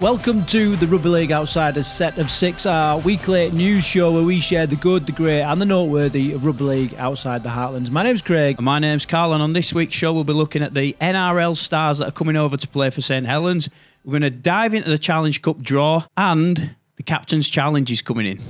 Welcome to the Rugby League Outsiders Set of 6, our weekly news show where we share the good, the great and the noteworthy of Rugby League outside the Heartlands. My name's Craig. And my name's Karl, and on this week's show we'll be looking at the NRL stars that are coming over to play for St Helens. We're going to dive into the Challenge Cup draw, and the Captain's Challenge is coming in.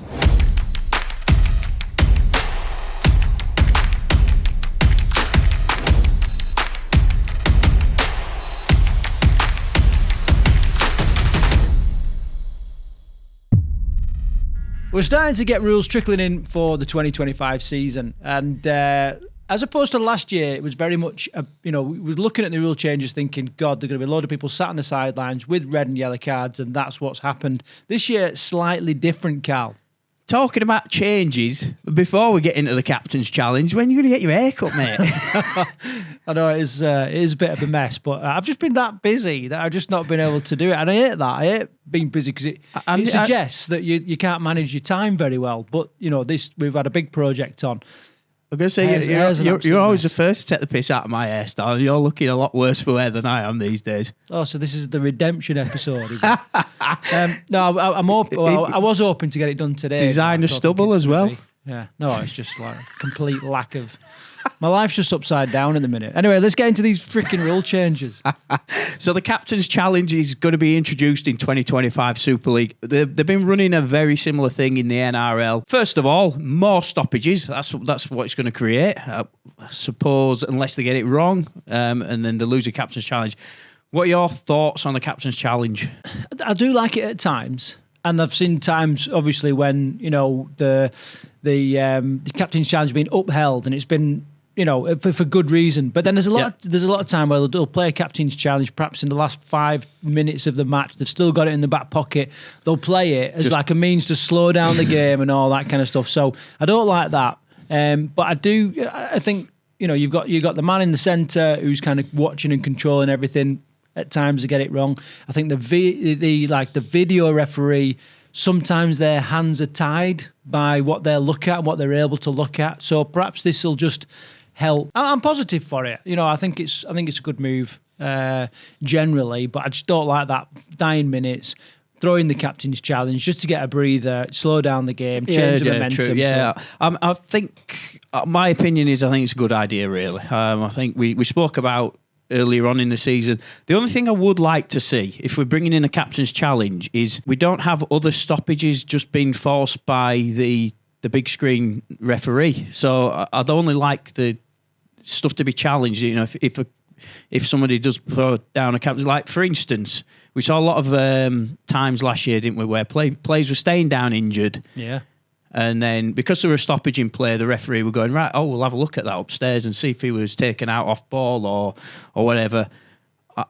We're starting to get rules trickling in for the 2025 season, and as opposed to last year, it was very much, we were looking at the rule changes thinking, God, there are going to be a load of people sat on the sidelines with red and yellow cards, and that's what's happened. This year, it's slightly different, Karl. Talking about changes, before we get into the Captain's Challenge, when are you going to get your hair cut, mate? I know it is a bit of a mess, but I've just been that busy that I've just not been able to do it. And I hate that. I hate being busy because it suggests that you can't manage your time very well. But, we've had a big project on. I'm going to say, you're always the first to take the piss out of my hairstyle. You're looking a lot worse for wear than I am these days. Oh, so this is the redemption episode, is it? No, I was hoping to get it done today. Designer stubble as well. Yeah, no, it's just like a complete lack of... My life's just upside down in the minute. Anyway, let's get into these freaking rule changes. So the Captain's Challenge is going to be introduced in 2025 Super League. They've been running a very similar thing in the NRL. First of all, more stoppages. That's what it's going to create. I suppose, unless they get it wrong, and then they lose the Captain's Challenge. What are your thoughts on the Captain's Challenge? I do like it at times. And I've seen times, obviously, when the Captain's Challenge has been upheld, and it's been for good reason. But then there's a lot of time where they'll play a Captain's Challenge, perhaps in the last 5 minutes of the match. They've still got it in the back pocket. They'll play it as like a means to slow down the game and all that kind of stuff. So I don't like that. But I do. I think you've got the man in the centre who's kind of watching and controlling everything. At times they get it wrong. I think the video referee, sometimes their hands are tied by what they'll look at, what they're able to look at. So perhaps this will just help. I'm positive for it. I think it's a good move generally, but I just don't like that 9 minutes. Throwing the Captain's Challenge just to get a breather, slow down the game, change the momentum. True. Yeah, so. I think my opinion is I think it's a good idea. Really, I think we spoke about earlier on in the season. The only thing I would like to see, if we're bringing in a Captain's Challenge, is we don't have other stoppages just being forced by the big screen referee. So I'd only like the stuff to be challenged. If somebody does throw down a captain, like for instance, we saw a lot of times last year, didn't we, where players were staying down injured. Yeah. And then because there were a stoppage in play, the referee were going, right, we'll have a look at that upstairs and see if he was taken out off ball or whatever.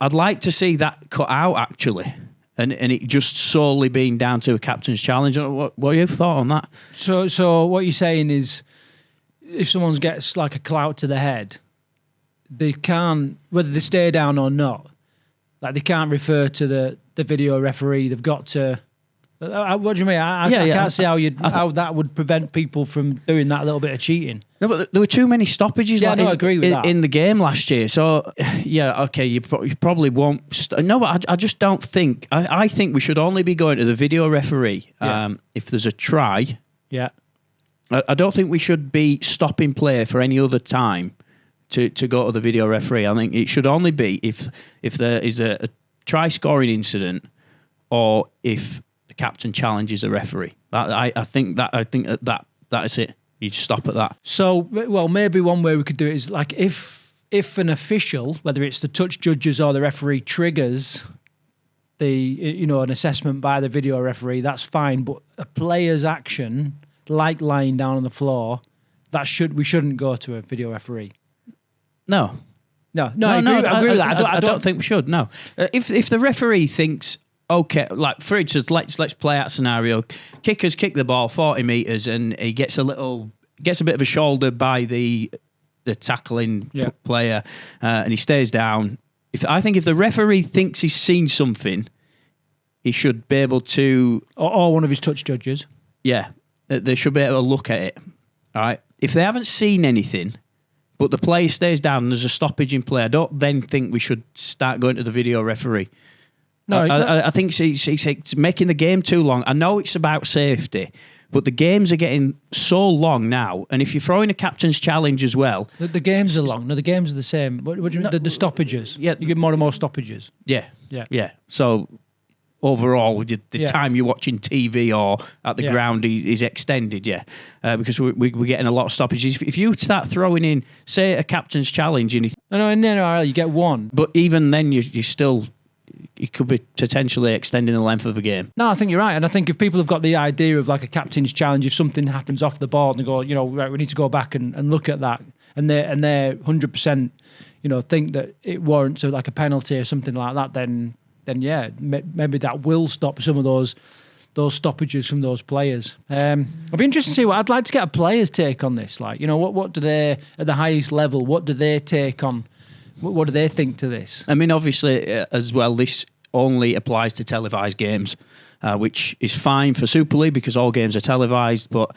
I'd like to see that cut out, actually, and it just solely being down to a Captain's Challenge. What are your thoughts on that? So what you're saying is if someone gets like a clout to the head, they can't, whether they stay down or not, like they can't refer to the video referee. They've got to... What do you mean? I can't see how that would prevent people from doing that little bit of cheating. No, but there were too many stoppages I agree with that. In the game last year. So, okay, you probably won't... No, but I just don't think... I think we should only be going to the video referee if there's a try. Yeah. I don't think we should be stopping play for any other time to go to the video referee. I think it should only be if there is a try-scoring incident or if... captain challenges the referee. I think that is it. You stop at that. So, well, maybe one way we could do it is like if an official, whether it's the touch judges or the referee, triggers an assessment by the video referee, that's fine. But a player's action, like lying down on the floor, we shouldn't go to a video referee. No, I agree with that. I don't think we should. No, if the referee thinks. Okay, like for instance, let's play out scenario. Kickers kick the ball 40 metres and he gets a bit of a shoulder by the tackling player and he stays down. I think if the referee thinks he's seen something, he should be able to... Or one of his touch judges. Yeah, they should be able to look at it. All right. If they haven't seen anything, but the player stays down and there's a stoppage in play, I don't then think we should start going to the video referee. No, I think it's making the game too long. I know it's about safety, but the games are getting so long now. And if you're throwing a captain's challenge as well... The games are long. No, the games are the same. What do you mean? The stoppages. Yeah. You get more and more stoppages. Yeah. So overall, the time you're watching TV or at the ground is extended, because we're getting a lot of stoppages. If you start throwing in, say, a captain's challenge... in NRL, you get one. But even then, you still... You could be potentially extending the length of a game. No, I think you're right. And I think if people have got the idea of like a captain's challenge, if something happens off the board and they go, right, we need to go back and look at that, and they're 100%, think that it warrants like a penalty or something like that, then maybe that will stop some of those stoppages from those players. I'd be interested to see I'd like to get a player's take on this. Like, what do they, at the highest level, what do they take on? What do they think to this? I mean, obviously, as well, this only applies to televised games, which is fine for Super League because all games are televised, but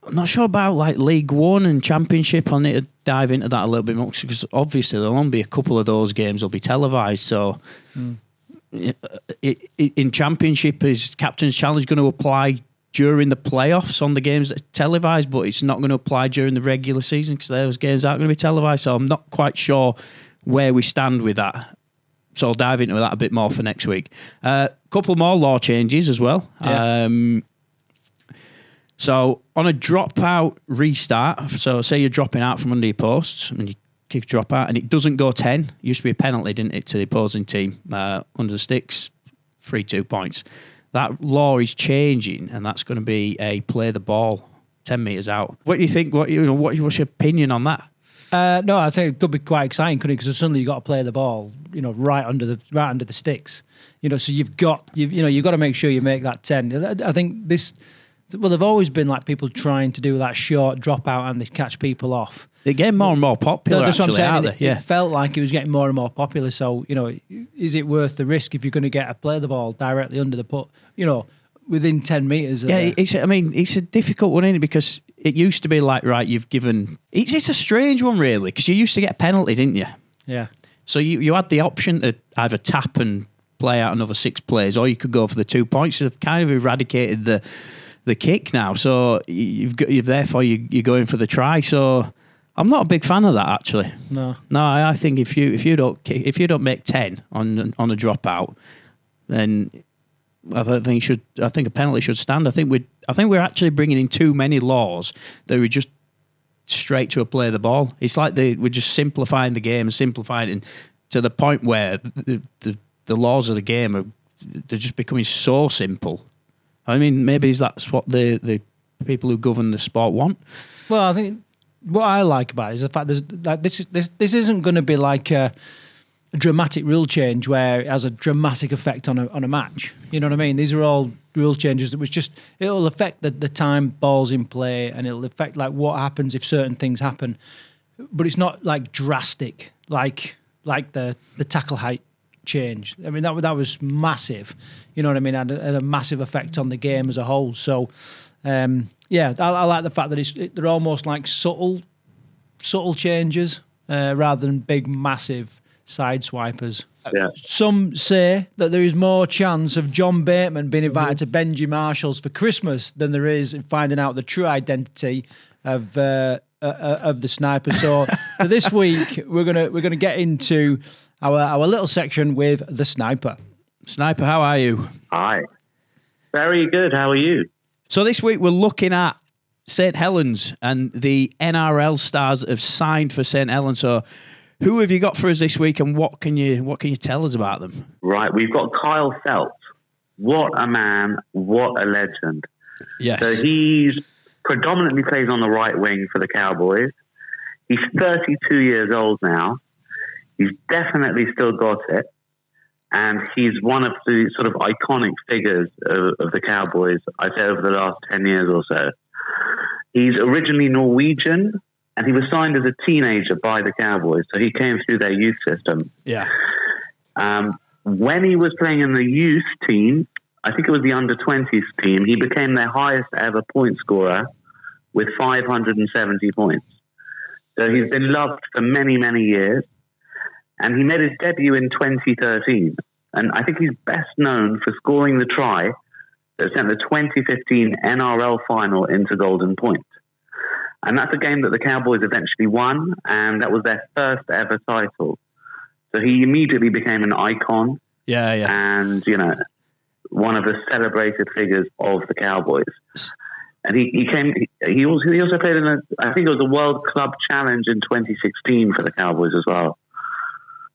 I'm not sure about like League One and Championship. I need to dive into that a little bit more because obviously there'll only be a couple of those games will be televised. So in Championship, is Captain's Challenge going to apply during the playoffs on the games that are televised, but it's not going to apply during the regular season because those games aren't going to be televised. So I'm not quite sure where we stand with that. So I'll dive into that a bit more for next week. Couple more law changes as well. Yeah. So on a dropout restart, so say you're dropping out from under your posts and you kick a dropout and it doesn't go 10. It used to be a penalty, didn't it, to the opposing team under the sticks, 3-2 points. That law is changing, and that's going to be a play the ball 10 metres out. What do you think? What's your opinion on that? No, I think it could be quite exciting, couldn't it? Because suddenly you've got to play the ball, right under the sticks. So you've got to make sure you make that 10. I think this. Well, there've always been like people trying to do that short dropout and they catch people off. They're getting more and more popular. That's actually, what I'm saying. It felt like it was getting more and more popular. So, is it worth the risk if you're going to get a play the ball directly under the put, within 10 metres? Yeah, it's a difficult one, isn't it? Because it used to be like, right, you've given... It's a strange one, really, because you used to get a penalty, didn't you? Yeah. So you had the option to either tap and play out another 6 plays, or you could go for the 2 points. So they've kind of eradicated the kick now. So you're going for the try. So... I'm not a big fan of that, actually. No, I think if you don't make 10 on a dropout, then I think a penalty should stand. I think we're actually bringing in too many laws that we just straight to a play the ball. It's like we're just simplifying the game and simplifying it to the point where the laws of the game they're just becoming so simple. I mean, maybe that's what the people who govern the sport want. Well, I think. What I like about it is the fact that this isn't going to be like a dramatic rule change where it has a dramatic effect on a match. You know what I mean? These are all rule changes that it'll affect the time balls in play and it'll affect like what happens if certain things happen. But it's not like drastic like the tackle height change. I mean that was massive. You know what I mean? Had a massive effect on the game as a whole. So. I like the fact that they're almost like subtle changes rather than big, massive side swipers. Yeah. Some say that there is more chance of John Bateman being invited to Benji Marshall's for Christmas than there is in finding out the true identity of the sniper. So for this week, we're gonna get into our little section with the sniper. Sniper, how are you? Hi. Very good. How are you? So this week we're looking at St Helens and the NRL stars have signed for St Helens. So who have you got for us this week and what can you tell us about them? Right, we've got Kyle Feldt. What a man, what a legend. Yes. So he's predominantly plays on the right wing for the Cowboys. He's 32 years old now. He's definitely still got it. And he's one of the sort of iconic figures of the Cowboys, I'd say, over the last 10 years or so. He's originally Norwegian, and he was signed as a teenager by the Cowboys, so he came through their youth system. Yeah. When he was playing in the youth team, I think it was the under-20s team, he became their highest ever point scorer with 570 points. So he's been loved for many, many years. And he made his debut in 2013. And I think he's best known for scoring the try that sent the 2015 NRL final into Golden Point. And that's a game that the Cowboys eventually won, and that was their first ever title. So he immediately became an icon. Yeah. And, one of the celebrated figures of the Cowboys. And he also played in I think it was a World Club Challenge in 2016 for the Cowboys as well.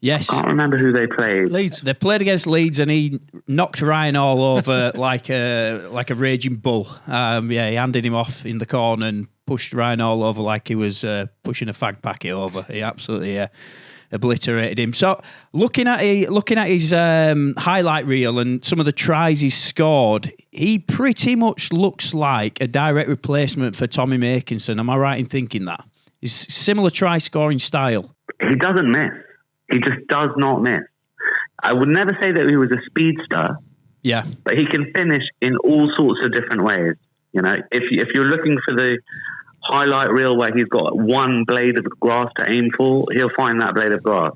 Yes. I can't remember who they played. Leeds. They played against Leeds, and he knocked Ryan all over like a raging bull. He handed him off in the corner and pushed Ryan all over like he was pushing a fag packet over. He absolutely obliterated him. So looking at his highlight reel and some of the tries he's scored, he pretty much looks like a direct replacement for Tommy Makinson. Am I right in thinking that? He's similar try scoring style. He doesn't miss. He just does not miss. I would never say that he was a speedster. Yeah. But he can finish in all sorts of different ways. If you're looking for the highlight reel where he's got one blade of grass to aim for, he'll find that blade of grass.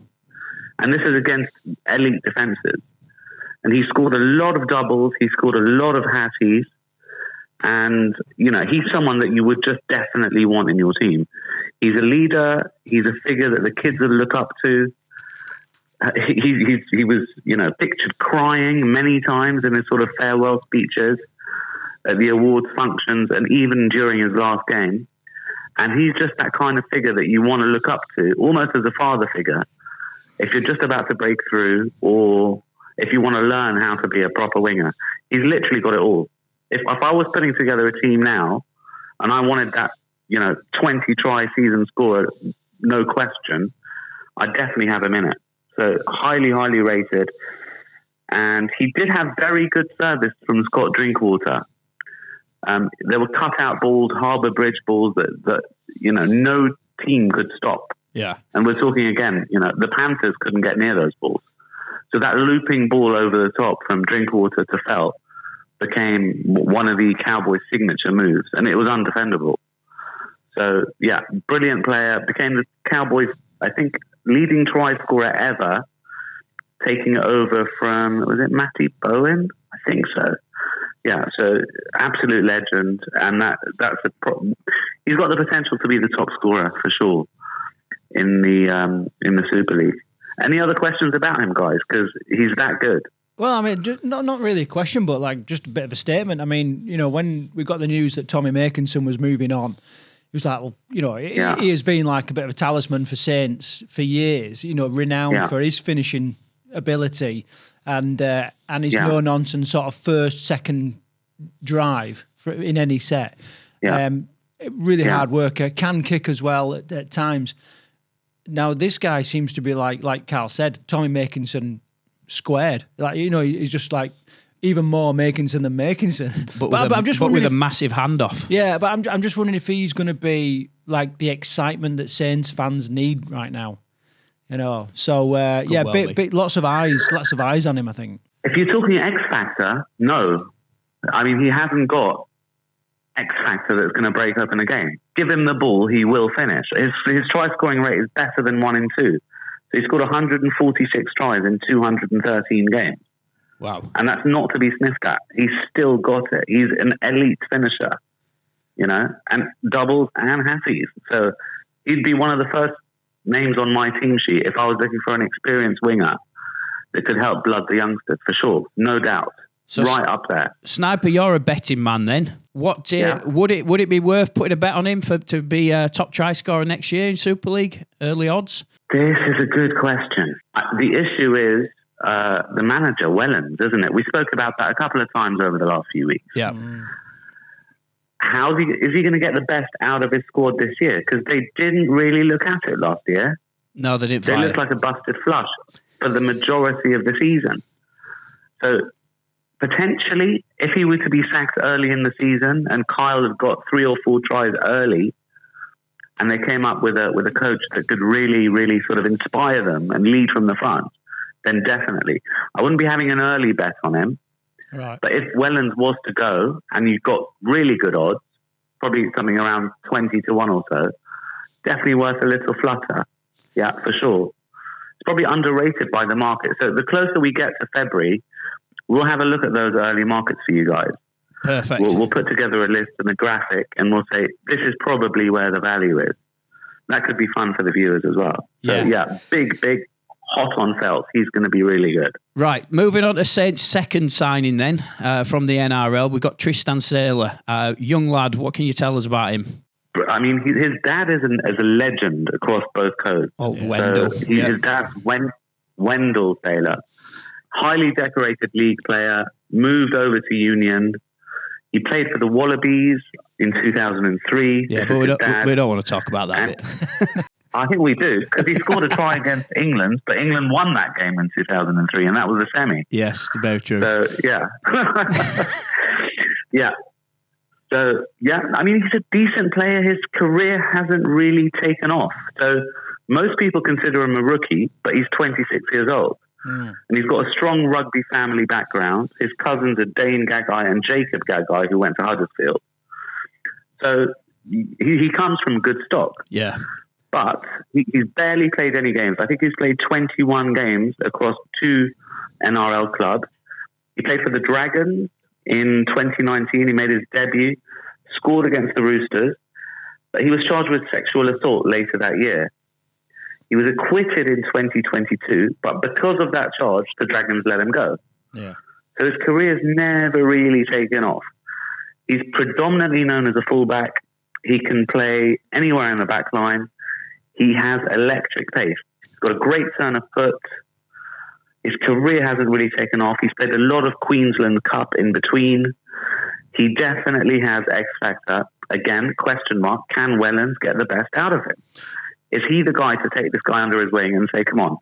And this is against elite defences. And he scored a lot of doubles. He scored a lot of hatties. And, he's someone that you would just definitely want in your team. He's a leader. He's a figure that the kids would look up to. He was, pictured crying many times in his sort of farewell speeches at the awards functions and even during his last game. And he's just that kind of figure that you want to look up to, almost as a father figure, if you're just about to break through or if you want to learn how to be a proper winger. He's literally got it all. If I was putting together a team now and I wanted that, 20 try season scorer, no question, I'd definitely have him in it. So highly, highly rated. And he did have very good service from Scott Drinkwater. There were cut-out balls, Harbour Bridge balls that no team could stop. Yeah. And we're talking again, the Panthers couldn't get near those balls. So that looping ball over the top from Drinkwater to Felt became one of the Cowboys' signature moves, and it was undefendable. So, yeah, brilliant player. Became the Cowboys, I think, leading try scorer ever, taking it over from, was it Matty Bowen? I think so. Yeah, so absolute legend, and that's a problem. He's got the potential to be the top scorer for sure in the Super League. Any other questions about him, guys? Because he's that good. Well, I mean, not really a question, but just a bit of a statement. I mean, when we got the news that Tommy Makinson was moving on, he was like, well, he has been like a bit of a talisman for Saints for years. Renowned for his finishing ability and his no nonsense sort of first, second drive in any set. Yeah. Really hard worker, can kick as well at times. Now this guy seems to be like Karl said, Tommy Makinson squared. He's just like even more Makinson than Makinson. But I'm just wondering with a massiff handoff. Yeah, but I'm just wondering if he's going to be like the excitement that Saints fans need right now. So lots of eyes on him, I think. If you're talking X Factor, no. I mean, he hasn't got X Factor that's going to break open a game. Give him the ball, he will finish. His try scoring rate is better than 1 in 2. So he scored 146 tries in 213 games. Wow. And that's not to be sniffed at. He's still got it. He's an elite finisher, and doubles and hatties. So he'd be one of the first names on my team sheet if I was looking for an experienced winger that could help blood the youngsters, for sure. No doubt. So right up there. Sniper, you're a betting man then. What would it be worth putting a bet on him to be a top try scorer next year in Super League? Early odds? This is a good question. The issue is the manager, Wellens, isn't it? We spoke about that a couple of times over the last few weeks. Yeah. Is he going to get the best out of his squad this year? Because they didn't really look at it last year. No, they didn't. They looked like a busted flush for the majority of the season. So potentially, if he were to be sacked early in the season and Kyle had got 3 or 4 tries early, and they came up with a coach that could really, really sort of inspire them and lead from the front, then definitely. I wouldn't be having an early bet on him. Right. But if Wellens was to go and you've got really good odds, probably something around 20 to 1 or so, definitely worth a little flutter. Yeah, for sure. it's probably underrated by the market. So the closer we get to February, we'll have a look at those early markets for you guys. Perfect. We'll put together a list and a graphic, and we'll say this is probably where the value is. That could be fun for the viewers as well. So big, hot on Felt. He's going to be really good. Right, moving on to Saint's second signing then from the NRL. We've got Tristan Saylor, young lad. What can you tell us about him? I mean, his dad is a legend across both coasts. Oh, Wendell. So his dad's Wendell Saylor. Highly decorated league player, moved over to Union. He played for the Wallabies in 2003. Yeah, but we don't want to talk about that bit. I think we do, because he scored a try against England, but England won that game in 2003, and that was a semi. Yes, very true. So, yeah. Yeah. So, yeah, I mean, he's a decent player. His career hasn't really taken off. So, most people consider him a rookie, but he's 26 years old. And he's got a strong rugby family background. His cousins are Dane Gagai and Jacob Gagai, who went to Huddersfield. So he comes from good stock. Yeah. But he's barely played any games. I think he's played 21 games across 2 NRL clubs. He played for the Dragons in 2019. He made his debut, scored against the Roosters. But he was charged with sexual assault later that year. He was acquitted in 2022, but because of that charge, the Dragons let him go. Yeah. So his career's never really taken off. He's predominantly known as a fullback. He can play anywhere in the back line. He has electric pace. He's got a great turn of foot. His career hasn't really taken off. He's played a lot of Queensland Cup in between. He definitely has X factor. Again, question mark, can Wellens get the best out of him? Is he the guy to take this guy under his wing and say, come on,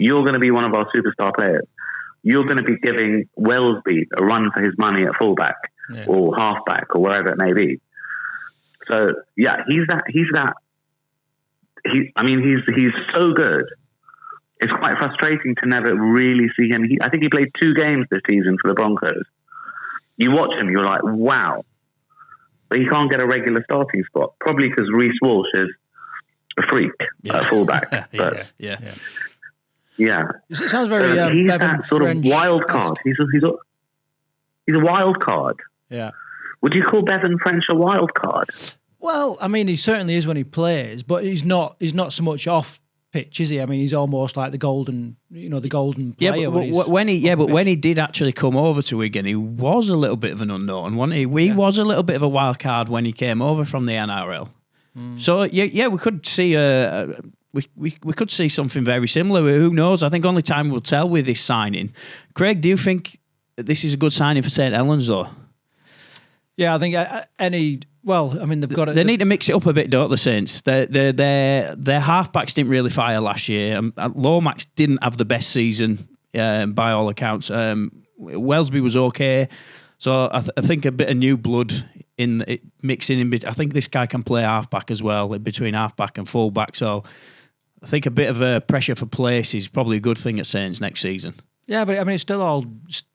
you're going to be one of our superstar players. You're going to be giving Wellesby a run for his money at fullback or halfback or wherever it may be. So, yeah, he's so good. It's quite frustrating to never really see him. I think he played 2 games this season for the Broncos. You watch him, you're like, wow. But he can't get a regular starting spot, probably because Reece Walsh is a freak at fullback. But yeah. It sounds very he's Bevan that sort French of wild card. He's a wild card. Yeah. Would you call Bevan French a wild card? Well, I mean, he certainly is when he plays, but he's not so much off pitch, is he? I mean, he's almost like the golden player. Yeah, but when he did actually come over to Wigan, he was a little bit of an unknown, wasn't he? He was a little bit of a wild card when he came over from the NRL. So we could see we could see something very similar. Who knows? I think only time will tell with this signing. Craig, do you think this is a good signing for St Helens, though? Yeah, I think they've got. They need to mix it up a bit, don't the Saints? Their halfbacks didn't really fire last year. Lomax didn't have the best season by all accounts. Wellesby was okay, so I think a bit of new blood in it, mixing in. I think this guy can play halfback as well, between halfback and fullback. So I think a bit of a pressure for place is probably a good thing at Saints next season. Yeah, but I mean, it still all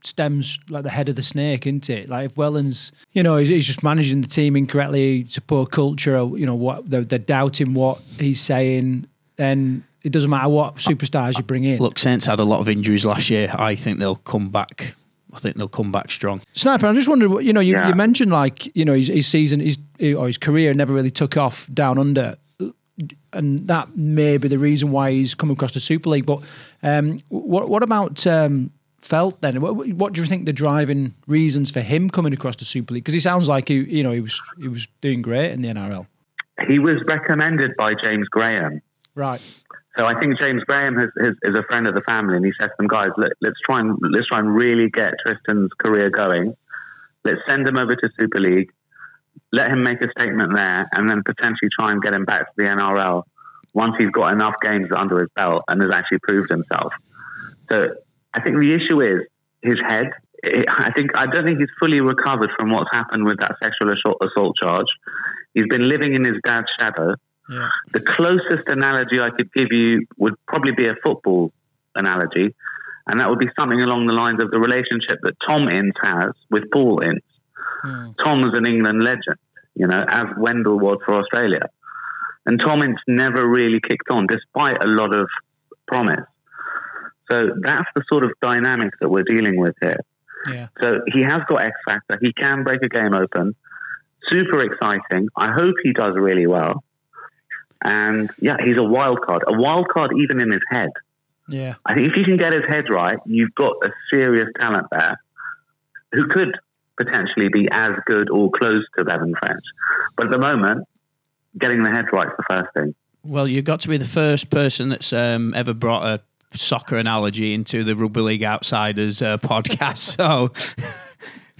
stems like the head of the snake, isn't it? Like if Wellens, he's just managing the team incorrectly, it's a poor culture, or, what they're doubting what he's saying, then it doesn't matter what superstars you bring in. Look, Saints had a lot of injuries last year. I think they'll come back. I think they'll come back strong. Sniper, I just wondered, you mentioned his season, his career never really took off down under. And that may be the reason why he's come across the Super League. But what about Felt then? What do you think the driving reasons for him coming across the Super League? Because he sounds like he was doing great in the NRL. He was recommended by James Graham. Right. So I think James Graham is a friend of the family, and he said to them, guys, let's try and really get Tristan's career going. Let's send him over to Super League. Let him make a statement there, and then potentially try and get him back to the NRL once he's got enough games under his belt and has actually proved himself. So I think the issue is his head. I don't think he's fully recovered from what's happened with that sexual assault charge. He's been living in his dad's shadow. Yeah. The closest analogy I could give you would probably be a football analogy, and that would be something along the lines of the relationship that Tom Ince has with Paul Ince. Tom was an England legend, as Wendell was for Australia. And Tom Ince never really kicked on, despite a lot of promise. So that's the sort of dynamics that we're dealing with here. Yeah. So he has got X factor. He can break a game open. Super exciting. I hope he does really well. And yeah, he's a wild card. A wild card even in his head. Yeah. I think if you can get his head right, you've got a serious talent there who could potentially be as good or close to Bevan French. But at the moment, getting the head right is the first thing. Well, you've got to be the first person that's ever brought a soccer analogy into the Rugby League Outsiders podcast. So,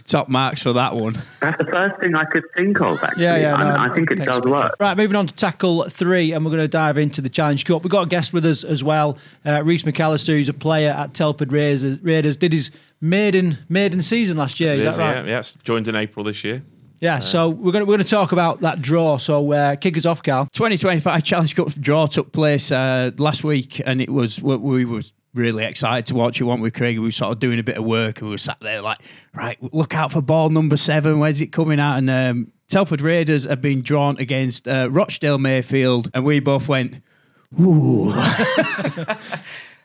top marks for that one. That's the first thing I could think of, actually. Yeah, no, I think it does work. Right, moving on to tackle 3, and we're going to dive into the Challenge Cup. We've got a guest with us as well, Reace McAllister, who's a player at Telford Raiders. Did his maiden season last year, is that right? Yeah, joined in April this year. Yeah, so we're going to talk about that draw. So kick us off, Karl. 2025 Challenge Cup draw took place last week, and it was we were really excited to watch it, weren't we, Craig? We were sort of doing a bit of work, and we were sat there like, right, look out for ball number 7. Where's it coming out? And Telford Raiders have been drawn against Rochdale Mayfield, and we both went, ooh.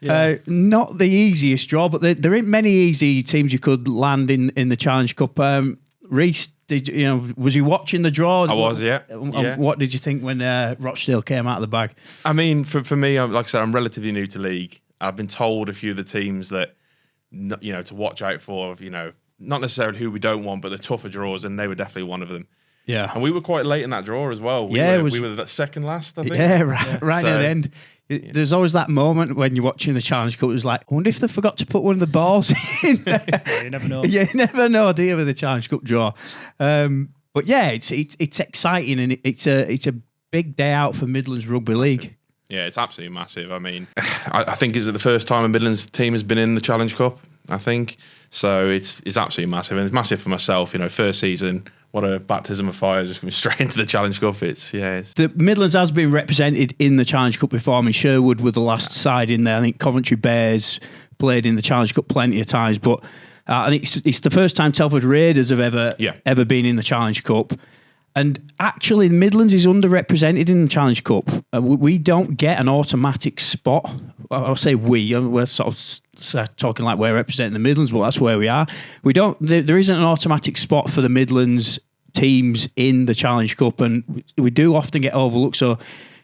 Yeah. Not the easiest draw, but there ain't many easy teams you could land in the Challenge Cup. Reace, was you watching the draw? I was, yeah. What did you think when Rochdale came out of the bag? I mean, for me, like I said, I'm relatively new to league. I've been told a few of the teams that, to watch out for, not necessarily who we don't want, but the tougher draws, and they were definitely one of them. Yeah. And we were quite late in that draw as well. We were the second last, I think. Yeah, right at the end. There's always that moment when you're watching the Challenge Cup. It's like, I wonder if they forgot to put one of the balls in. You never know. Yeah, you never know, do you, with the Challenge Cup draw? But yeah, it's exciting, and it's a big day out for Midlands Rugby League. Yeah, it's absolutely massive. I mean, I think it's the first time a Midlands team has been in the Challenge Cup, I think. So it's absolutely massive. And it's massive for myself, first season. What a baptism of fire, just coming straight into the Challenge Cup. The Midlands has been represented in the Challenge Cup before. I mean, Sherwood were the last side in there. I think Coventry Bears played in the Challenge Cup plenty of times. But I think it's the first time Telford Raiders have ever been in the Challenge Cup. And actually, the Midlands is underrepresented in the Challenge Cup. We don't get an automatic spot. I'll say we're sort of talking like we're representing the Midlands, but that's where we are. We don't. There isn't an automatic spot for the Midlands teams in the Challenge Cup, and we do often get overlooked. So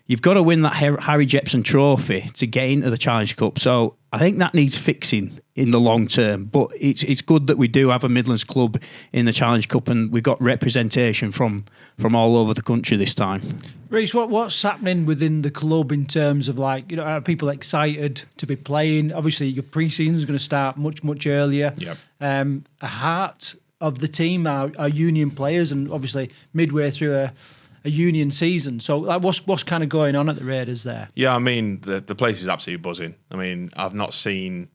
you've got to win that Harry Jepson Trophy to get into the Challenge Cup. So I think that needs fixing in the long term. But it's good that we do have a Midlands club in the Challenge Cup, and we've got representation from all over the country this time. Reace, what's happening within the club in terms of are people excited to be playing? Obviously, your pre-season is going to start much earlier. Yep. A heart of the team are union players, and obviously midway through a union season. So what's kind of going on at the Raiders there? Yeah, I mean, the place is absolutely buzzing. I mean, I've not seen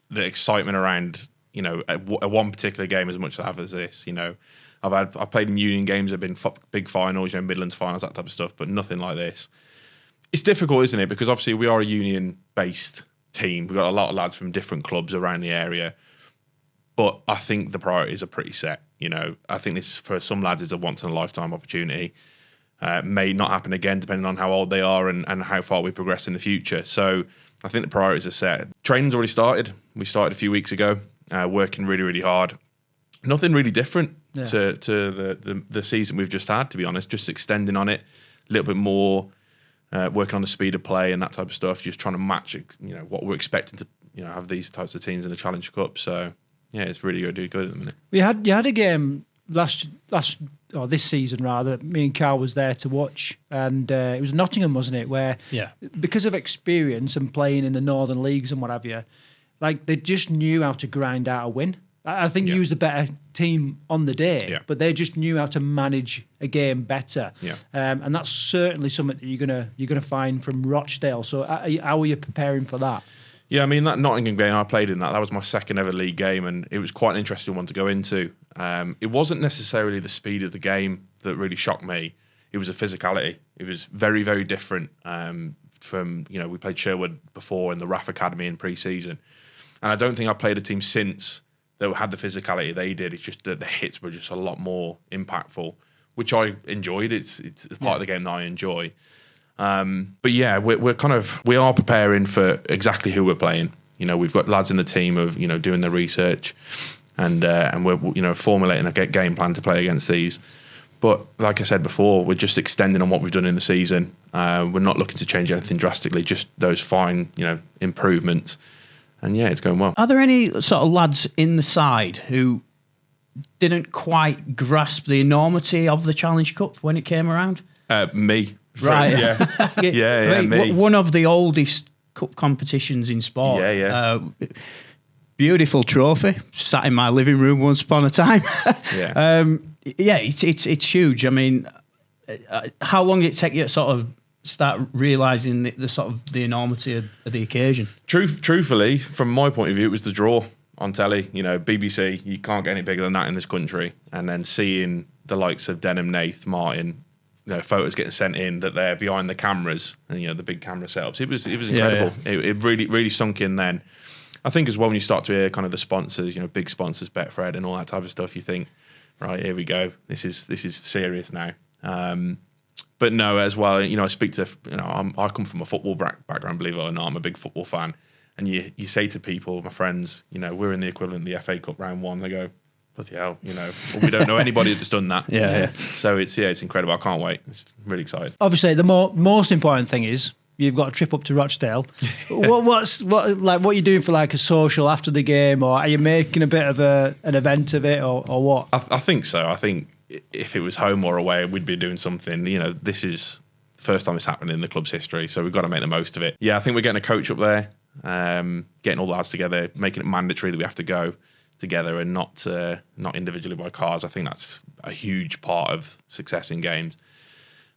the excitement around, one particular game as much as I have as this. I've played in union games, I've been big finals, Midlands finals, that type of stuff, but nothing like this. It's difficult, isn't it? Because obviously we are a union-based team. We've got a lot of lads from different clubs around the area. But I think the priorities are pretty set. I think this, for some lads, is a once-in-a-lifetime opportunity. May not happen again, depending on how old they are and how far we progress in the future. So I think the priorities are set. Training's already started. We started a few weeks ago, working really, really hard. Nothing really different to the season we've just had, to be honest. Just extending on it a little bit more, working on the speed of play and that type of stuff. Just trying to match, what we're expecting to, have these types of teams in the Challenge Cup. So yeah, it's really good at the minute. You had a game this season rather. Me and Karl was there to watch, and it was Nottingham, wasn't it? Where because of experience and playing in the Northern Leagues and what have you, they just knew how to grind out a win. I think you was the better team on the day, but they just knew how to manage a game better. And that's certainly something that you're gonna find from Rochdale. So how are you preparing for that? Yeah, I mean, that Nottingham game, I played in that was my second ever league game, and it was quite an interesting one to go into. It wasn't necessarily the speed of the game that really shocked me. It was a physicality. It was very, very different from, we played Sherwood before in the RAF Academy in pre-season. And I don't think I've played a team since that had the physicality they did. It's just that the hits were just a lot more impactful, which I enjoyed. It's part of the game that I enjoy. But yeah, we are preparing for exactly who we're playing. We've got lads in the team of doing the research, and we're formulating a game plan to play against these. But like I said before, we're just extending on what we've done in the season. We're not looking to change anything drastically, just those fine improvements. And yeah, it's going well. Are there any sort of lads in the side who didn't quite grasp the enormity of the Challenge Cup when it came around? Me. Right. Yeah, me. One of the oldest cup competitions in sport. Yeah. Beautiful trophy. Sat in my living room once upon a time. Yeah. It's huge. I mean, how long did it take you to sort of start realising the sort of the enormity of the occasion? Truthfully, from my point of view, it was the draw on telly. BBC, you can't get any bigger than that in this country. And then seeing the likes of Denham, Nath, Martin, photos getting sent in that they're behind the cameras and the big camera setups. It was incredible. Yeah. It really sunk in then. I think as well when you start to hear kind of the sponsors, big sponsors, Betfred and all that type of stuff, you think, right, here we go. This is serious now. But no, as well, I speak to, I come from a football background, believe it or not. I'm a big football fan. And you say to people, my friends, we're in the equivalent of the FA Cup round 1. They go, bloody hell, well, we don't know anybody that's done that. Yeah. So it's incredible. I can't wait. It's really exciting. Obviously, the most important thing is you've got a trip up to Rochdale. What are you doing for like a social after the game, or are you making a bit of an event of it, or what? I think so. I think if it was home or away, we'd be doing something. This is the first time it's happened in the club's history, so we've got to make the most of it. Yeah, I think we're getting a coach up there, getting all the lads together, making it mandatory that we have to go together and not individually by cars. I think that's a huge part of success in games.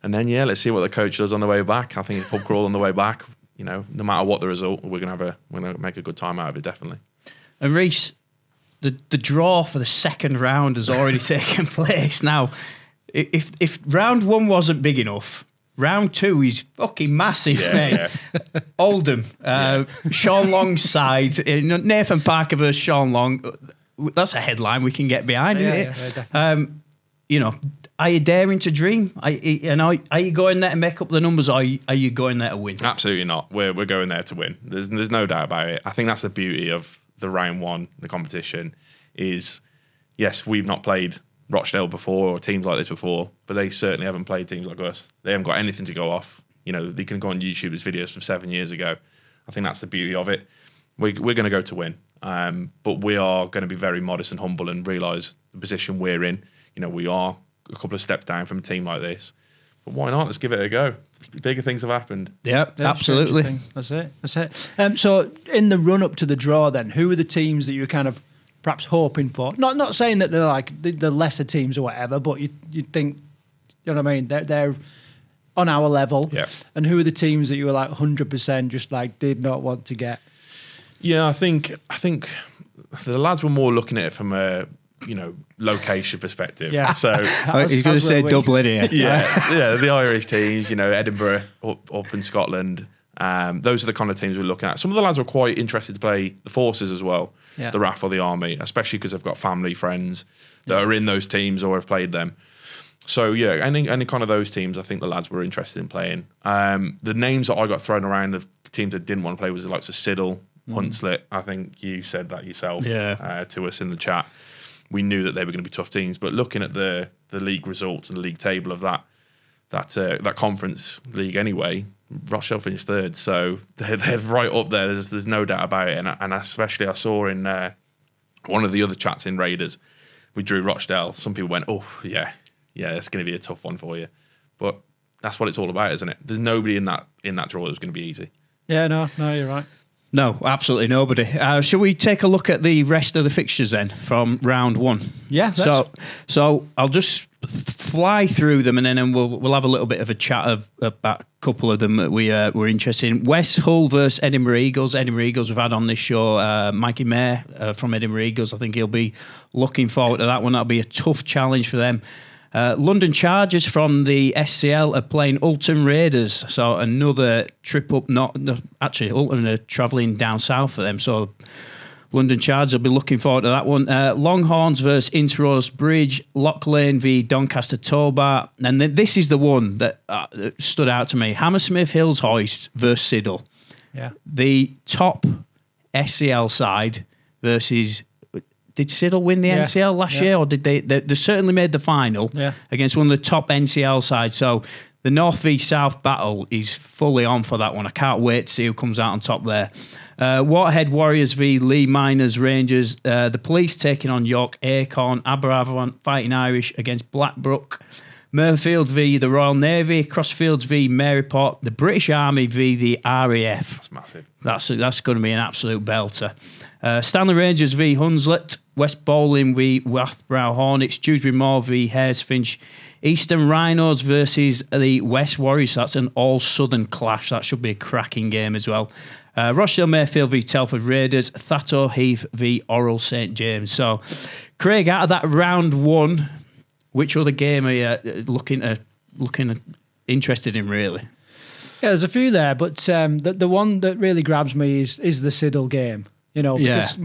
And then let's see what the coach does on the way back. I think it's pub crawl on the way back. No matter what the result, we're gonna make a good time out of it, definitely. And Reace, the draw for the second round has already taken place. Now, if round 1 wasn't big enough, round 2 is fucking massive, mate. Yeah. Oldham, Sean Long's side, Nathan Parker versus Sean Long. That's a headline we can get behind, isn't it? Yeah, are you daring to dream? Are you going there to make up the numbers, or are you going there to win? Absolutely not. We're going there to win. There's no doubt about it. I think that's the beauty of the round 1, the competition, is yes, we've not played Rochdale before or teams like this before, but they certainly haven't played teams like us. They haven't got anything to go off. They can go on YouTube, there's videos from 7 years ago. I think that's the beauty of it. We're going to go to win, but we are going to be very modest and humble and realise the position we're in. We are a couple of steps down from a team like this, but why not? Let's give it a go. Bigger things have happened. Yeah, absolutely. That's it. So in the run up to the draw, then, who are the teams that you were kind of perhaps hoping for? Not saying that they're like the lesser teams or whatever, but you think, what I mean? They're on our level. Yeah. And who are the teams that you were like 100% just like did not want to get? Yeah, I think the lads were more looking at it from a location perspective. Yeah. So he's going to say Dublin here. Yeah, the Irish teams, Edinburgh up in Scotland. Those are the kind of teams we're looking at. Some of the lads were quite interested to play the Forces as well, the RAF or the Army, especially because they've got family, friends that are in those teams or have played them. So yeah, any kind of those teams, I think the lads were interested in playing. The names that I got thrown around of teams that didn't want to play was the likes of Siddle, Hunslet. I think you said that yourself to us in the chat. We knew that they were going to be tough teams, but looking at the league results and the league table of that conference league anyway, Rochdale finished 3rd, so they're right up there. There's no doubt about it, and especially I saw in one of the other chats in Raiders, we drew Rochdale. Some people went, "Oh yeah, it's going to be a tough one for you," but that's what it's all about, isn't it? There's nobody in that draw that's going to be easy. Yeah, no, you're right. No, absolutely nobody. Shall we take a look at the rest of the fixtures then from round 1? Yeah. So I'll just fly through them, and then we'll have a little bit of a chat about a couple of them that we're interested in. West Hull versus Edinburgh Eagles. Edinburgh Eagles we've had on this show. Mikey Mayer from Edinburgh Eagles. I think he'll be looking forward to that one. That'll be a tough challenge for them. London Chargers from the SCL are playing Ulton Raiders, so another trip up. Ulton are travelling down south for them, so London Chargers will be looking forward to that one. Longhorns versus Inter-Rose Bridge, Lock Lane v Doncaster Tobar. And then this is the one that stood out to me. Hammersmith Hills Hoist versus Siddle. Yeah. The top SCL side versus... Did Siddle win the NCL last year, or did they certainly made the final against one of the top NCL sides? So the North v South battle is fully on for that one. I can't wait to see who comes out on top there. Waterhead Warriors v Lee Miners Rangers. The Police taking on York Acorn. Aberavon Fighting Irish against Blackbrook. Murfield v the Royal Navy. Crossfields v Maryport. The British Army v the RAF. That's massive. That's going to be an absolute belter. Stanley Rangers v Hunslet. West Bowling v Wathbrow Hornets. Dewsbury Moor v Haresfinch. Eastern Rhinos versus the West Warriors. That's an all-southern clash. That should be a cracking game as well. Rochdale Mayfield v Telford Raiders. Thatto Heath v Oral St James. So, Craig, out of that round one, which other game are you looking interested in, really? Yeah, there's a few there, but the one that really grabs me is the Siddle game. Because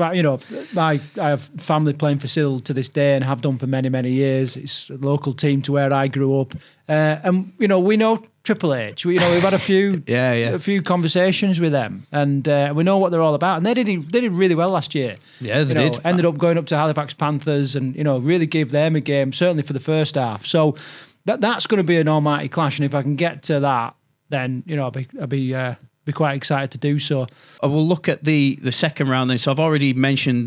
I have family playing for Siddle to this day and have done for many, many years. It's a local team to where I grew up, and we know Triple H. We've had a few a few conversations with them, and we know what they're all about. And they did really well last year. Yeah, they did. Ended up going up to Halifax Panthers, and really gave them a game, certainly for the first half. So that's going to be an almighty clash, and if I can get to that, then I'll be quite excited to do so. I will look at the second round then. So I've already mentioned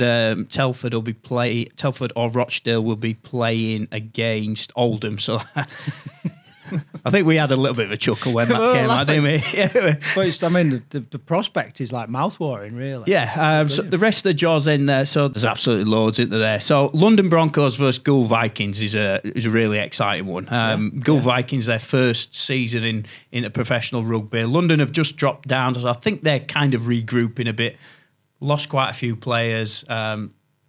Telford or Rochdale will be playing against Oldham. So I think we had a little bit of a chuckle when that came out, didn't we? But the prospect is like mouthwatering, really. Yeah. So the rest of the jaws in there. So there's absolutely loads in there. So London Broncos versus Gould Vikings is a really exciting one. Gould Vikings, their first season in professional rugby. London have just dropped down, so I think they're kind of regrouping a bit. Lost quite a few players.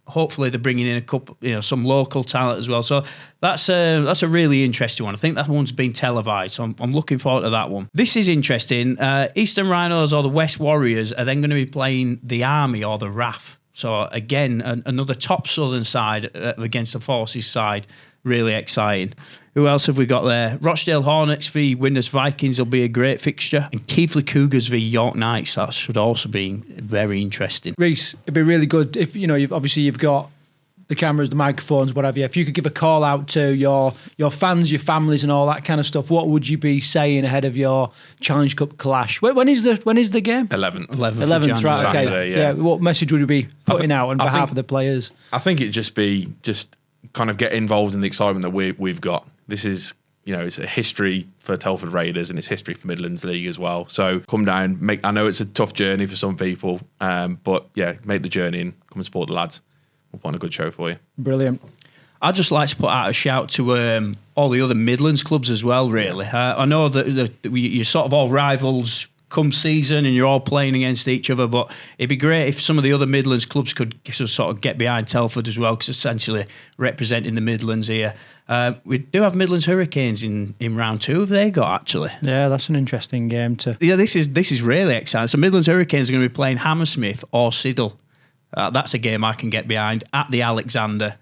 Hopefully they're bringing in a couple, some local talent as well. So that's a really interesting one. I think that one's been televised, so I'm looking forward to that one. This is interesting. Eastern Rhinos or the West Warriors are then going to be playing the Army or the RAF. So again, another top southern side against the Forces side. Really exciting. Who else have we got there? Rochdale Hornets v Windus Vikings will be a great fixture. And Keighley Cougars v York Knights. That should also be very interesting. Reece, it'd be really good if, you've got the cameras, the microphones, whatever. If you could give a call out to your fans, your families and all that kind of stuff, what would you be saying ahead of your Challenge Cup clash? When is the game? 11th, right, Saturday, okay. Yeah, what message would you be putting out on behalf of the players? I think it'd just be kind of get involved in the excitement that we've got. This is, it's a history for Telford Raiders and it's history for Midlands League as well. So come down, I know it's a tough journey for some people, but yeah, make the journey and come and support the lads. We'll put on a good show for you. Brilliant. I'd just like to put out a shout to all the other Midlands clubs as well, really. I know that you're sort of all rivals come season and you're all playing against each other, but it'd be great if some of the other Midlands clubs could sort of get behind Telford as well, because essentially representing the Midlands here. We do have Midlands Hurricanes in round 2. Have they got, actually? Yeah, that's an interesting game too. Yeah, this is really exciting. So Midlands Hurricanes are going to be playing Hammersmith or Siddle. That's a game I can get behind at the Alexander.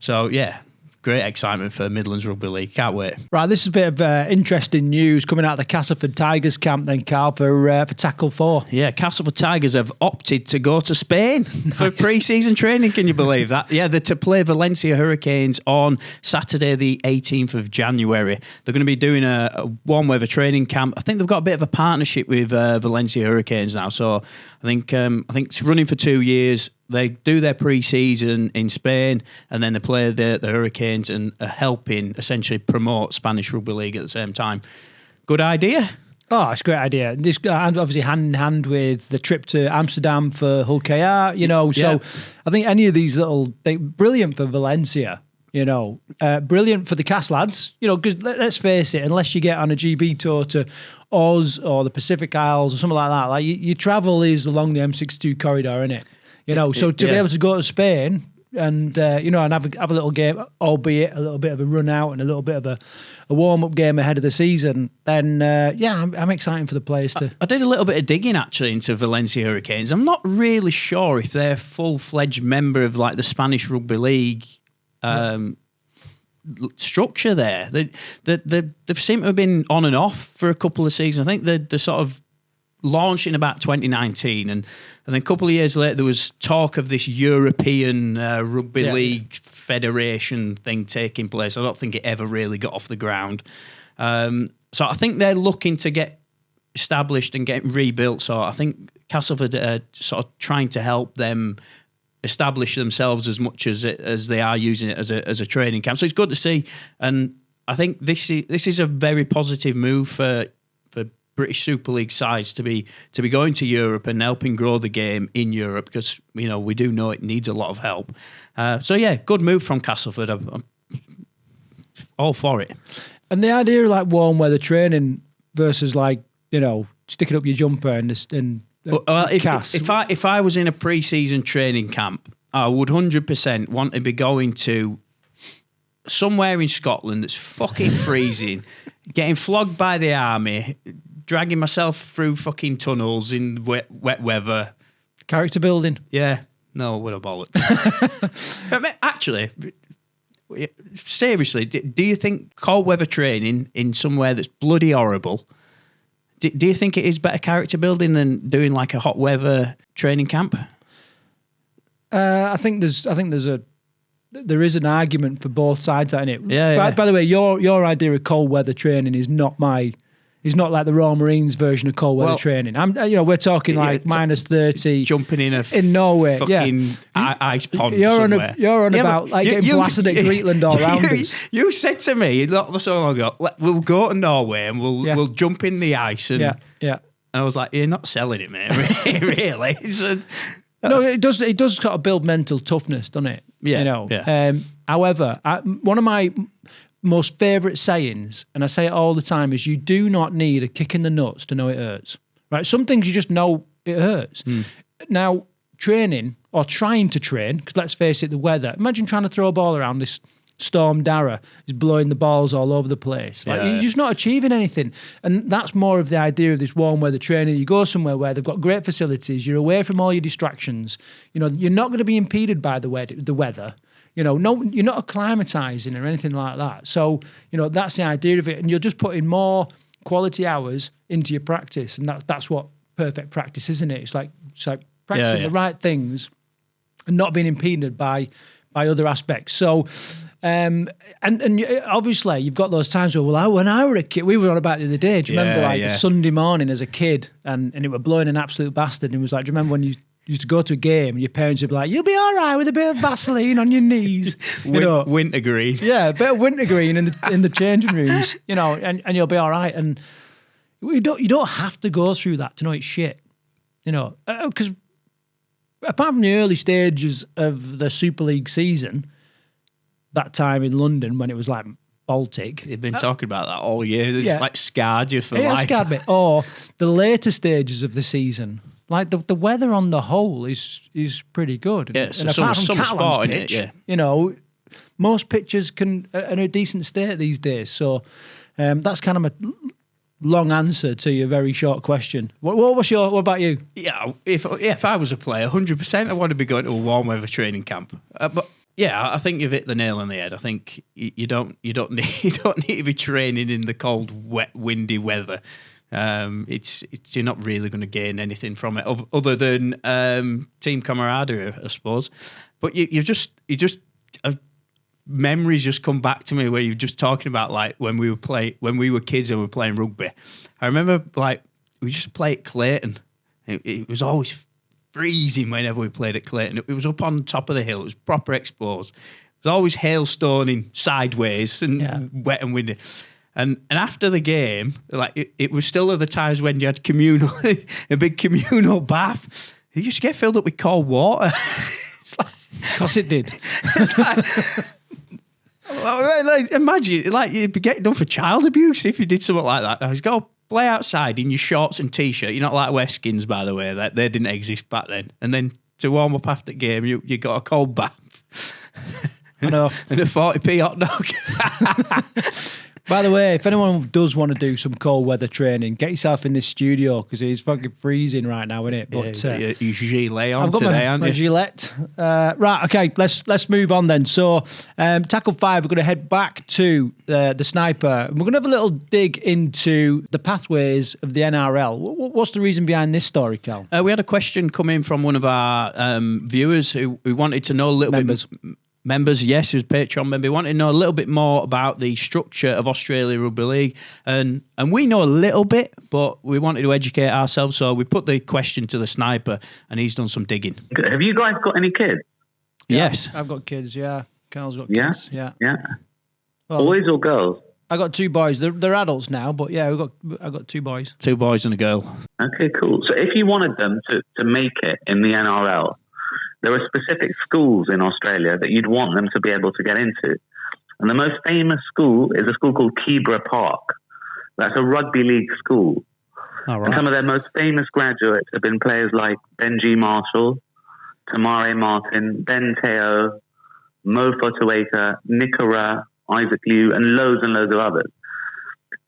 So yeah, great excitement for Midlands Rugby League. Can't wait. Right, this is a bit of interesting news coming out of the Castleford Tigers camp then, Karl, for Tackle 4. Yeah, Castleford Tigers have opted to go to Spain for pre-season training. Can you believe that? Yeah, they're to play Valencia Hurricanes on Saturday the 18th of January. They're going to be doing a warm-weather training camp. I think they've got a bit of a partnership with Valencia Hurricanes now. So I think it's running for 2 years. They do their pre-season in Spain and then they play the Hurricanes and are helping essentially promote Spanish Rugby League at the same time. Good idea. Oh, it's a great idea. This obviously hand in hand with the trip to Amsterdam for Hull KR, So I think any of these brilliant for Valencia, brilliant for the Cas lads, because let's face it, unless you get on a GB tour to Oz or the Pacific Isles or something like that, your travel is along the M62 corridor, innit? So to be able to go to Spain, and and have a little game, albeit a little bit of a run out and a little bit of a warm up game ahead of the season, then I'm excited for the players to. I did a little bit of digging actually into Valencia Hurricanes. I'm not really sure if they're full-fledged member of like the Spanish Rugby League structure there. They've seemed to have been on and off for a couple of seasons. I think they're sort of launched in about 2019, and then a couple of years later there was talk of this European Rugby League Federation thing taking place. I don't think it ever really got off the ground. So I think they're looking to get established and get rebuilt. So I think Castleford are sort of trying to help them establish themselves as much as they are using it as a training camp. So it's good to see, and I think this is a very positive move for British Super League sides to be going to Europe and helping grow the game in Europe, because we do know it needs a lot of help. So yeah, good move from Castleford. I'm all for it. And the idea of like warm weather training versus like sticking up your jumper and if I was in a pre-season training camp, I would 100% want to be going to somewhere in Scotland that's fucking freezing, getting flogged by the army, dragging myself through fucking tunnels in wet weather. Character building. Yeah. No, what a bollocks. Actually, seriously, do you think cold weather training in somewhere that's bloody horrible, do you think it is better character building than doing like a hot weather training camp? I think there is an argument for both sides in it. Yeah. By the way, your idea of cold weather training is not like the Royal Marines version of cold weather training. We're talking like minus 30, jumping in Norway, fucking ice pond. You're somewhere. on about like getting blasted at Greetland all round us. You said to me not so long ago, we'll go to Norway and we'll jump in the ice and And I was like, you're not selling it, mate. Really? No, it does sort of build mental toughness, doesn't it? Yeah. However, one of my most favourite sayings, and I say it all the time, is you do not need a kick in the nuts to know it hurts. Right? Some things you just know it hurts. Now, training or trying to train, because let's face it, the weather. Imagine trying to throw a ball around this storm Dara is blowing the balls all over the place. You're just not achieving anything. And that's more of the idea of this warm weather training. You go somewhere where they've got great facilities, you're away from all your distractions. You're not going to be impeded by the weather. No, you're not acclimatizing or anything like that. So, that's the idea of it. And you're just putting more quality hours into your practice. And that's what perfect practice, isn't it? It's like practicing the right things and not being impeded by other aspects. So, and obviously you've got those times where, when I were a kid, we were on about it the other day. Do you remember a Sunday morning as a kid and it were blowing an absolute bastard? And it was like, do you remember when you used to go to a game and your parents would be like, you'll be all right with a bit of Vaseline on your knees. Wintergreen. Yeah, a bit of wintergreen in the changing rooms, and you'll be all right. And you don't have to go through that to know it's shit, because apart from the early stages of the Super League season, that time in London when it was like Baltic. You've been talking about that all year. It's like scarred you for life. Scarred me. Or the later stages of the season. Like the weather on the whole is pretty good. Yeah, and apart from Catalan's pitch, most pitches are in a decent state these days. So that's kind of a long answer to your very short question. What about you? Yeah, if I was a player, 100%, I want to be going to a warm weather training camp. But yeah, I think you've hit the nail on the head. I think you don't need to be training in the cold, wet, windy weather. You're not really going to gain anything from it other than team camaraderie, I suppose. But memories just come back to me where you're just talking about like when we were kids and we were playing rugby. I remember like we used to play at Clayton. It was always freezing whenever we played at Clayton. It was up on top of the hill. It was proper exposed. It was always hailstoning sideways and wet and windy. And after the game, like it was still at the times when you had a big communal bath. It used to get filled up with cold water. Of course it did. Imagine, like you'd be getting done for child abuse if you did something like that. I was go play outside in your shorts and t-shirt. You're not like wear skins, by the way. They didn't exist back then. And then to warm up after the game, you got a cold bath. I know. And a 40p hot dog. By the way, if anyone does want to do some cold weather training, get yourself in this studio because it's fucking freezing right now, isn't it? But you gilet on I've got today, aren't my you? gilet. Right, okay, let's move on then. So, tackle 5, we're going to head back to the sniper. We're going to have a little dig into the pathways of the NRL. What's the reason behind this story, Cal? We had a question come in from one of our viewers who wanted to know a little bit. Members, yes, he was Patreon member. He wanted to know a little bit more about the structure of Australian Rugby League. And we know a little bit, but we wanted to educate ourselves. So we put the question to the sniper and he's done some digging. Have you guys got any kids? Yes. I've got kids, yeah. Carl's got kids, yeah. Well, boys or girls? I got 2 boys. They're adults now, but yeah, I got 2 boys. 2 boys and a girl. Okay, cool. So if you wanted them to make it in the NRL, there are specific schools in Australia that you'd want them to be able to get into. And the most famous school is a school called Keebra Park. That's a rugby league school. All right. And some of their most famous graduates have been players like Benji Marshall, Tamare Martin, Ben Teo, Mo Fotuaika, Nicara, Isaac Liu, and loads of others.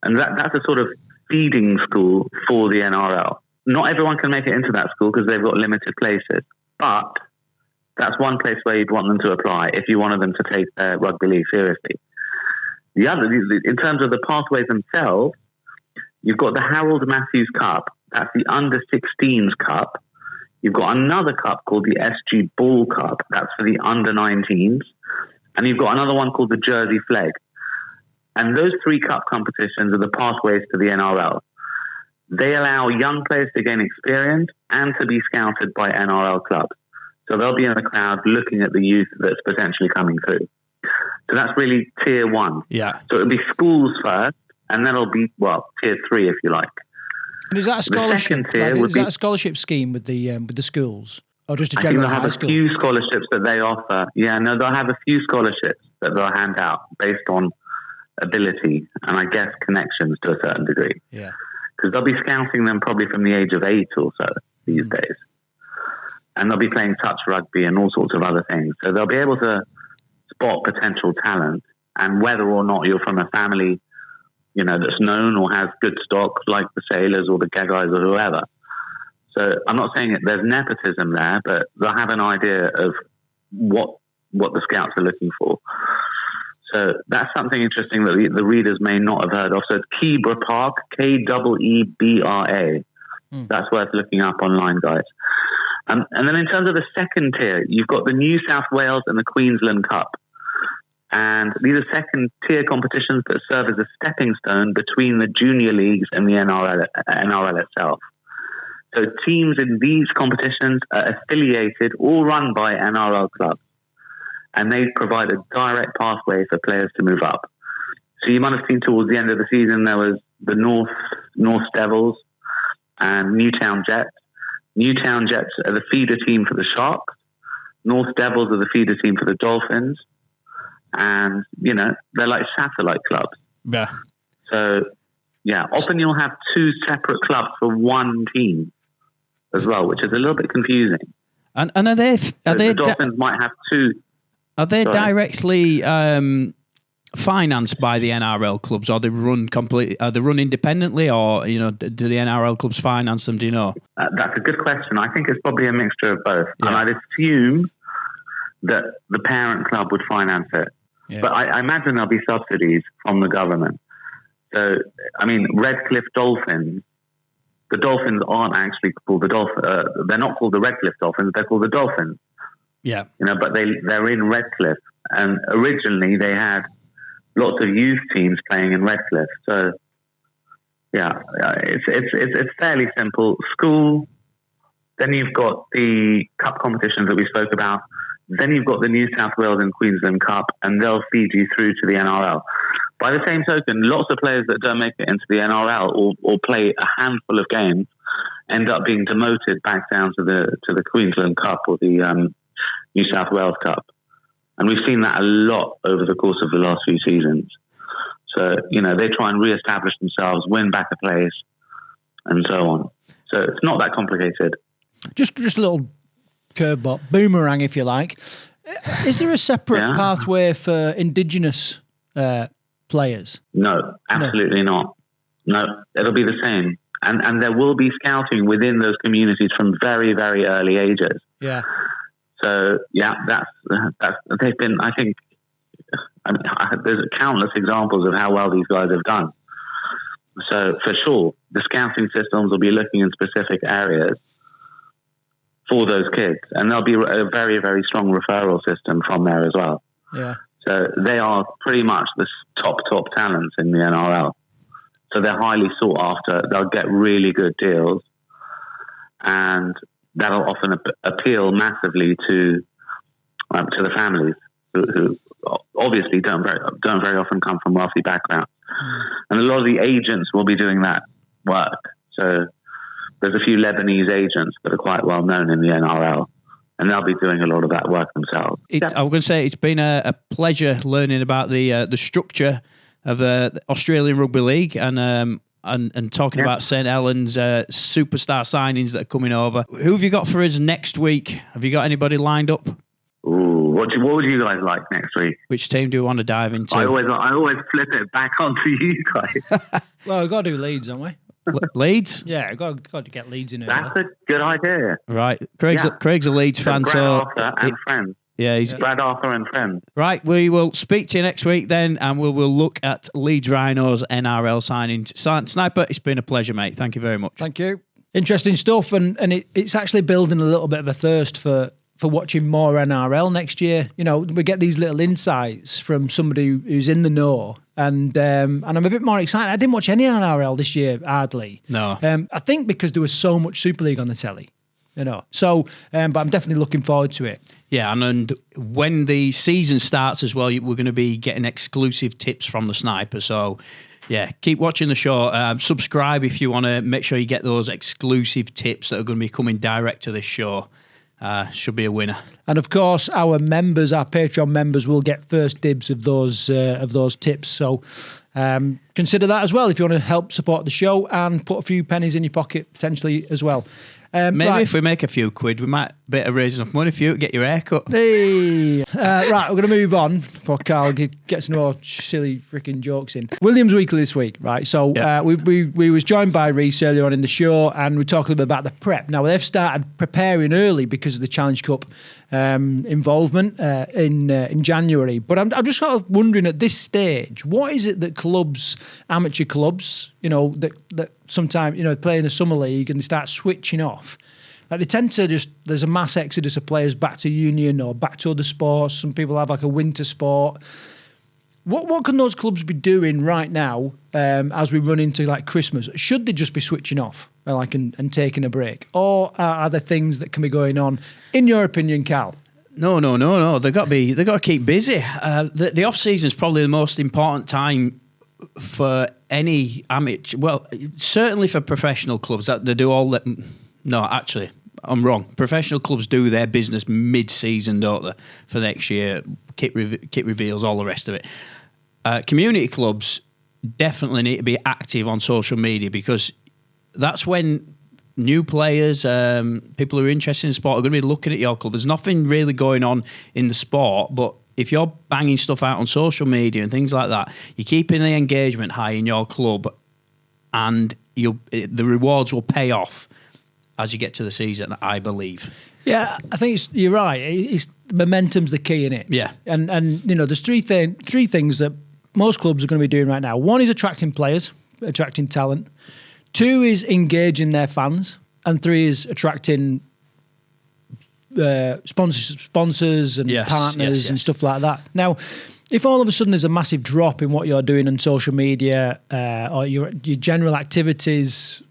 And that's a sort of feeding school for the NRL. Not everyone can make it into that school because they've got limited places. But that's one place where you'd want them to apply if you wanted them to take rugby league seriously. The other, in terms of the pathways themselves, you've got the Harold Matthews Cup. That's the under-16s cup. You've got another cup called the SG Ball Cup. That's for the under-19s. And you've got another one called the Jersey Flegg. And those 3 cup competitions are the pathways to the NRL. They allow young players to gain experience and to be scouted by NRL clubs. So they'll be in the crowd looking at the youth that's potentially coming through. So that's really tier 1. Yeah. So it'll be schools first, and then it'll be, tier 3 if you like. And is that a scholarship? Is that a scholarship scheme with the schools, or just a I think general they'll high have school? a few scholarships that they offer. Yeah, no, they'll have a few scholarships that they'll hand out based on ability and I guess connections to a certain degree. Yeah. Because they'll be scouting them probably from the age of 8 or so these days. And they'll be playing touch rugby and all sorts of other things. So they'll be able to spot potential talent and whether or not you're from a family, that's known or has good stock like the Sailors or the Gaggais or whoever. So I'm not saying there's nepotism there, but they'll have an idea of what the scouts are looking for. So that's something interesting that the readers may not have heard of. So it's Keebra Park, Keebra. That's worth looking up online, guys. And then in terms of the second tier, you've got the New South Wales and the Queensland Cup. And these are second tier competitions that serve as a stepping stone between the junior leagues and the NRL itself. So teams in these competitions are affiliated or run by NRL clubs. And they provide a direct pathway for players to move up. So you might have seen towards the end of the season, there was the North Devils and Newtown Jets. Newtown Jets are the feeder team for the Sharks. North Devils are the feeder team for the Dolphins. And, they're like satellite clubs. Yeah. So, often you'll have 2 separate clubs for one team as well, which is a little bit confusing. And are they the Dolphins might have 2. Are they directly financed by the NRL clubs, or they run independently, or do the NRL clubs finance them? Do you know? That's a good question. I think it's probably a mixture of both, yeah. And I'd assume that the parent club would finance it. Yeah. But I imagine there'll be subsidies from the government. So, Redcliffe Dolphins. The Dolphins aren't actually called the Dolphins. They're not called the Redcliffe Dolphins. They're called the Dolphins. Yeah, but they're in Redcliffe, and originally they had lots of youth teams playing in Redcliffe. So, it's fairly simple. School, then you've got the cup competitions that we spoke about. Then you've got the New South Wales and Queensland Cup, and they'll feed you through to the NRL. By the same token, lots of players that don't make it into the NRL or play a handful of games end up being demoted back down to the Queensland Cup or the New South Wales Cup. And we've seen that a lot over the course of the last few seasons. So, they try and re-establish themselves, win back a place, and so on. So it's not that complicated. Just a little curveball, boomerang, if you like. Is there a separate pathway for Indigenous players? No, absolutely not. No, it'll be the same. And there will be scouting within those communities from very, very early ages. Yeah. So, they've been, I think, there's countless examples of how well these guys have done. So, for sure, the scouting systems will be looking in specific areas for those kids. And there'll be a very, very strong referral system from there as well. Yeah. So, they are pretty much the top talents in the NRL. So, they're highly sought after. They'll get really good deals. And that'll often appeal massively to the families who obviously don't very often come from wealthy backgrounds. And a lot of the agents will be doing that work. So there's a few Lebanese agents that are quite well known in the NRL, and they'll be doing a lot of that work themselves. I was going to say it's been a pleasure learning about the structure of the Australian Rugby League and talking about St Helens superstar signings that are coming over. Who have you got for us next week? Have you got anybody lined up? Ooh, what would you guys like next week? Which team do you want to dive into? I always flip it back onto you guys. Well, we've got to do Leeds, haven't we? Leeds? Yeah, we've got to get Leeds in. That's a good idea. Right. Craig's a Leeds fan. Brad Arthur and friends. Yeah, he's Brad Arthur and friends. Right, we will speak to you next week then, and we'll look at Leeds Rhinos NRL signing. Sniper, it's been a pleasure, mate. Thank you very much. Thank you. Interesting stuff, and it's actually building a little bit of a thirst for watching more NRL next year. You know, we get these little insights from somebody who's in the know, and I'm a bit more excited. I didn't watch any NRL this year, hardly. No. I think because there was so much Super League on the telly. You know, so but I'm definitely looking forward to it. Yeah, and when the season starts as well, we're going to be getting exclusive tips from the Sniper. So, yeah, keep watching the show. Subscribe if you want to make sure you get those exclusive tips that are going to be coming direct to this show. Should be a winner. And of course, our Patreon members, will get first dibs of those tips. So consider that as well if you want to help support the show and put a few pennies in your pocket potentially as well. Maybe if we make a few quid, we might better raise enough money for you to get your hair cut. Hey. Right, we're going to move on before Karl gets no silly freaking jokes in. Williams Weekly this week, right? So we was joined by Reace earlier on in the show, and we talked a little bit about the prep. Now, they've started preparing early because of the Challenge Cup involvement in January. But I'm just sort of wondering at this stage, what is it that clubs, amateur clubs, you know, that sometimes, you know, play in the summer league and they start switching off. Like they tend to there's a mass exodus of players back to union or back to other sports. Some people have like a winter sport. What can those clubs be doing right now as we run into like Christmas? Should they just be switching off and taking a break? Or are there things that can be going on, in your opinion, Karl? No. They've got to keep busy. The off season is probably the most important time for any amateur, well, certainly for professional clubs, that they do all that. No, actually, I'm wrong. Professional clubs do their business mid-season, don't they, for next year, kit reveals, all the rest of it. Community clubs definitely need to be active on social media, because that's when new players, people who are interested in sport, are going to be looking at your club. There's nothing really going on in the sport, but if you're banging stuff out on social media and things like that, you're keeping the engagement high in your club, and the rewards will pay off as you get to the season, I believe. Yeah, I think you're right. It's momentum's the key in it. Yeah, and you know, there's three things that most clubs are going to be doing right now. One is attracting players, attracting talent. Two is engaging their fans, and three is attracting sponsors and partners and stuff like that. Now, if all of a sudden there's a massive drop in what you're doing on social media or your general activities,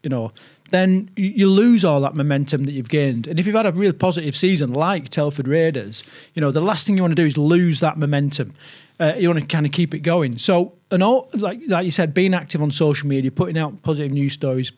you know, then you lose all that momentum that you've gained. And if you've had a real positive season like Telford Raiders, you know, the last thing you want to do is lose that momentum. You want to kind of keep it going. So, and all, like you said, being active on social media, putting out positive news stories,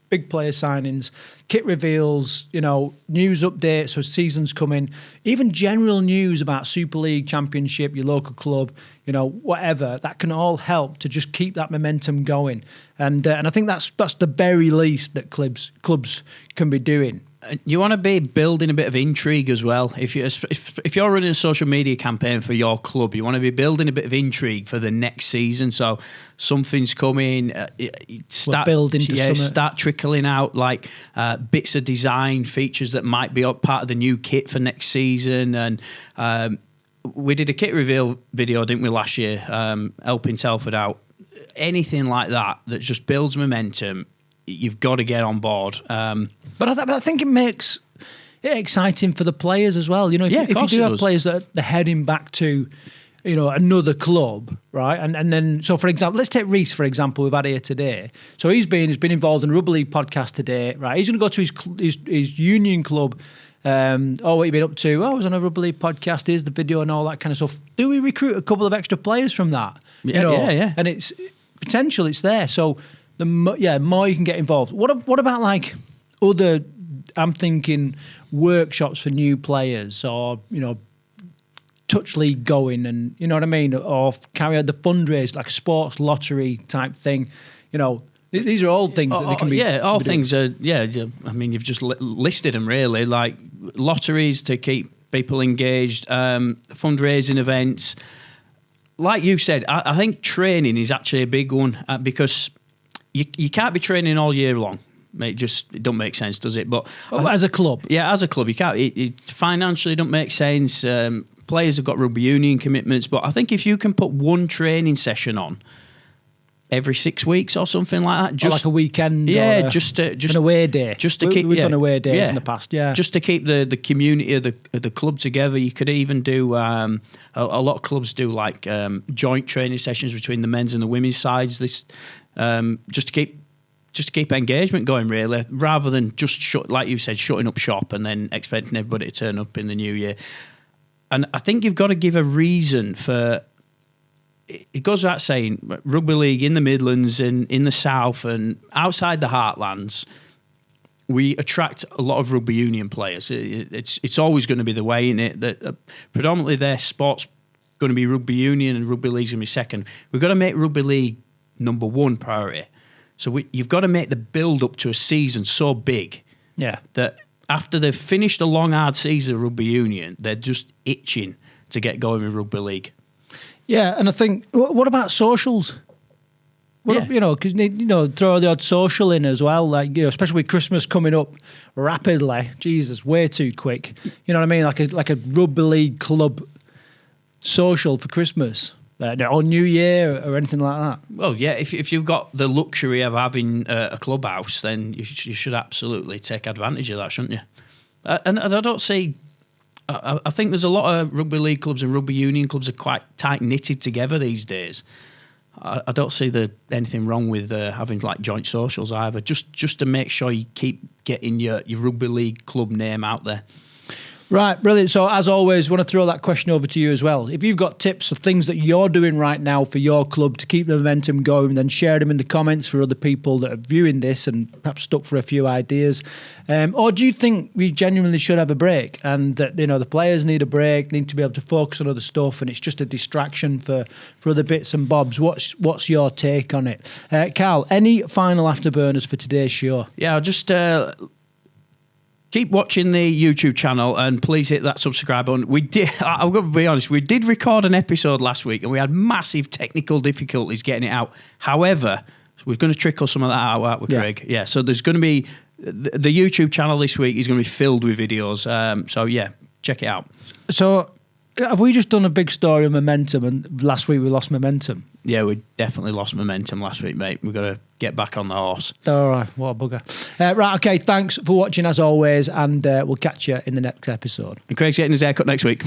big player signings, kit reveals, you know, news updates for seasons coming, even general news about Super League, Championship, your local club, you know, whatever, that can all help to just keep that momentum going. And I think that's the very least that clubs can be doing. You want to be building a bit of intrigue as well. If you're running a social media campaign for your club, you want to be building a bit of intrigue for the next season. So something's coming, start trickling out like bits of design features that might be part of the new kit for next season. And we did a kit reveal video, didn't we, last year, helping Telford out. Anything like that just builds momentum. You've got to get on board. But I think it makes it exciting for the players as well. You know, if you do have players that are heading back to, you know, another club, right? And then, so for example, let's take Reace, for example, we've had here today. So he's been involved in a Rugby League podcast today, right? He's going to go to his union club. What have you been up to? I was on a Rugby League podcast. Here's the video and all that kind of stuff. Do we recruit a couple of extra players from that? Yeah. And it's potential, it's there. So the more you can get involved. What about like other? I'm thinking workshops for new players, or touch league going, and you know what I mean, or carry out the fundraise like a sports lottery type thing. These are all things that they can be. Yeah, all things are. Yeah, I mean, you've just listed them really, like lotteries to keep people engaged, fundraising events. Like you said, I think training is actually a big one because you can't be training all year long. It don't make sense, does it? But as a club, as a club, you can't. It financially don't make sense. Players have got rugby union commitments, but I think if you can put one training session on every 6 weeks or something like that, just like a weekend, just an away day, just to keep. We've done away days in the past, just to keep the community of the club together. You could even do a lot of clubs do like joint training sessions between the men's and the women's sides. This just to keep engagement going, really, rather than just like you said, shutting up shop and then expecting everybody to turn up in the new year. And I think you've got to give a reason for. It goes without saying, rugby league in the Midlands and in the South and outside the heartlands, we attract a lot of rugby union players. It's always going to be the way, isn't it? That predominantly their sport's going to be rugby union and rugby league's going to be second. We've got to make rugby league number one priority. So you've got to make the build up to a season so big, that after they've finished a long hard season of rugby union, they're just itching to get going with rugby league. Yeah, and I think, what about socials? Because throw the odd social in as well, like especially with Christmas coming up rapidly. Jesus, way too quick. You know what I mean? Like a rugby league club social for Christmas. Or New Year or anything like that. Well, yeah, if you've got the luxury of having a clubhouse, then you should absolutely take advantage of that, shouldn't you? And I don't see... I think there's a lot of rugby league clubs and rugby union clubs are quite tight-knitted together these days. I don't see anything wrong with having like joint socials either, just to make sure you keep getting your rugby league club name out there. Right, brilliant. So as always, want to throw that question over to you as well. If you've got tips or things that you're doing right now for your club to keep the momentum going, then share them in the comments for other people that are viewing this and perhaps stuck for a few ideas. Or do you think we genuinely should have a break and that the players need a break, need to be able to focus on other stuff, and it's just a distraction for other bits and bobs? What's your take on it? Karl, any final afterburners for today's show? Yeah, I'll just... keep watching the YouTube channel and please hit that subscribe button. I'm going to be honest, we did record an episode last week and we had massive technical difficulties getting it out. However, we're going to trickle some of that out with Craig. Yeah, so there's going to be... The YouTube channel this week is going to be filled with videos. So, check it out. So, have we just done a big story of momentum and last week we lost momentum? Yeah, we definitely lost momentum last week, mate. We've got to get back on the horse. All right, what a bugger. Right, okay, thanks for watching as always, and we'll catch you in the next episode. And Craig's getting his haircut next week.